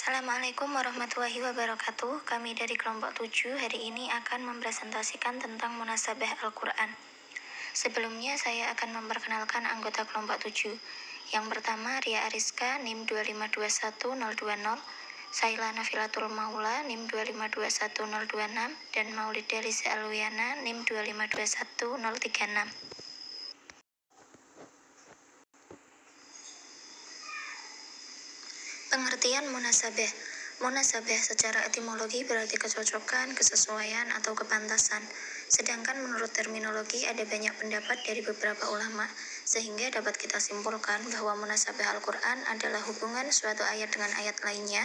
Assalamualaikum warahmatullahi wabarakatuh. Kami dari kelompok 7 hari ini akan mempresentasikan tentang munasabah Al-Quran. Sebelumnya saya akan memperkenalkan anggota kelompok 7. Yang pertama Ria Ariska NIM 2521020, Saila Nafilatul Maula NIM 2521026, dan Maulida Liza Alwiana NIM 2521036. Pengertian munasabah. Munasabah secara etimologi berarti kecocokan, kesesuaian, atau kepantasan. Sedangkan menurut terminologi ada banyak pendapat dari beberapa ulama, sehingga dapat kita simpulkan bahwa munasabah Al-Quran adalah hubungan suatu ayat dengan ayat lainnya,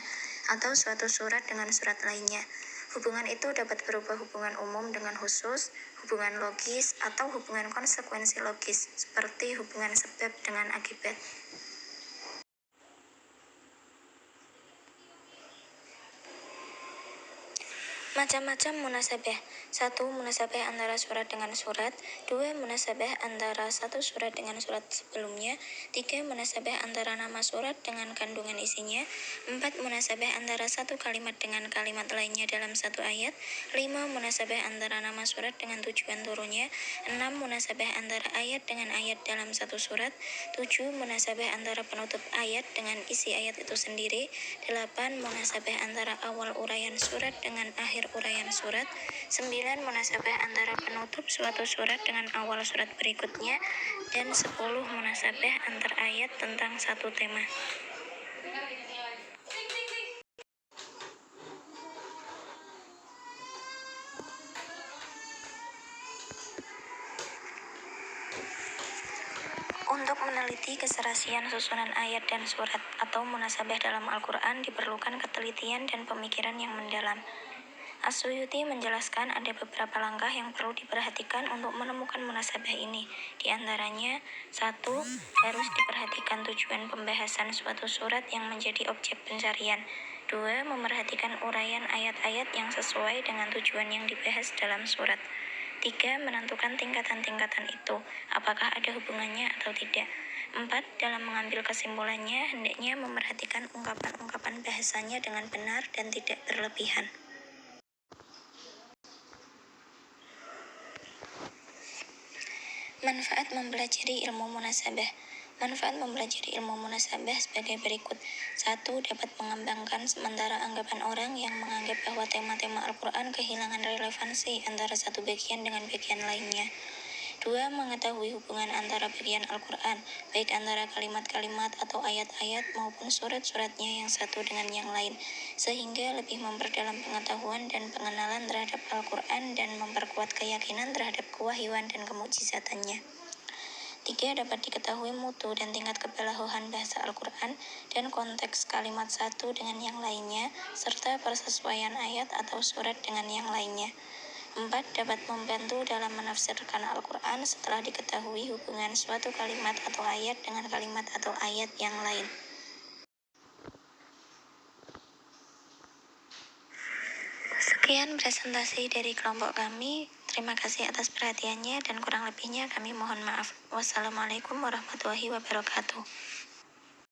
atau suatu surat dengan surat lainnya. Hubungan itu dapat berupa hubungan umum dengan khusus, hubungan logis, atau hubungan konsekuensi logis, seperti hubungan sebab dengan akibat. Macam-macam munasabah. 1. Munasabah antara surat dengan surat. 2. Munasabah antara satu surat dengan surat sebelumnya. 3. Munasabah antara nama surat dengan kandungan isinya. 4. Munasabah antara satu kalimat dengan kalimat lainnya dalam satu ayat. 5. Munasabah antara nama surat dengan tujuan turunnya. 6. Munasabah antara ayat dengan ayat dalam satu surat. 7. Munasabah antara penutup ayat dengan isi ayat itu sendiri. 8. Munasabah antara awal uraian surat dengan akhir uraian surat. 9. Munasabah antara penutup suatu surat dengan awal surat berikutnya. Dan 10. Munasabah antar ayat tentang satu tema. Untuk meneliti keserasian susunan ayat dan surat atau munasabah dalam Al-Quran diperlukan ketelitian dan pemikiran yang mendalam. As-Suyuti menjelaskan ada beberapa langkah yang perlu diperhatikan untuk menemukan munasabah ini. Di antaranya, 1. Harus diperhatikan tujuan pembahasan suatu surat yang menjadi objek pencarian. 2. Memerhatikan uraian ayat-ayat yang sesuai dengan tujuan yang dibahas dalam surat. 3. Menentukan tingkatan-tingkatan itu, apakah ada hubungannya atau tidak. 4. Dalam mengambil kesimpulannya, hendaknya memerhatikan ungkapan-ungkapan bahasanya dengan benar dan tidak berlebihan. Manfaat mempelajari ilmu munasabah. Manfaat mempelajari ilmu munasabah sebagai berikut. 1. Dapat mengembangkan sementara anggapan orang yang menganggap bahwa tema-tema Al-Quran kehilangan relevansi antara satu bagian dengan bagian lainnya. 2. Mengetahui hubungan antara bagian Al-Quran, baik antara kalimat-kalimat atau ayat-ayat maupun surat-suratnya yang satu dengan yang lain, sehingga lebih memperdalam pengetahuan dan pengenalan terhadap Al-Quran dan memperkuat keyakinan terhadap kewahyuan dan kemujizatannya. 3. Dapat diketahui mutu dan tingkat kebalahohan bahasa Al-Quran dan konteks kalimat satu dengan yang lainnya, serta persesuaian ayat atau surat dengan yang lainnya. 4. Dapat membantu dalam menafsirkan Al-Quran setelah diketahui hubungan suatu kalimat atau ayat dengan kalimat atau ayat yang lain. Sekian presentasi dari kelompok kami. Terima kasih atas perhatiannya dan kurang lebihnya kami mohon maaf. Wassalamualaikum warahmatullahi wabarakatuh.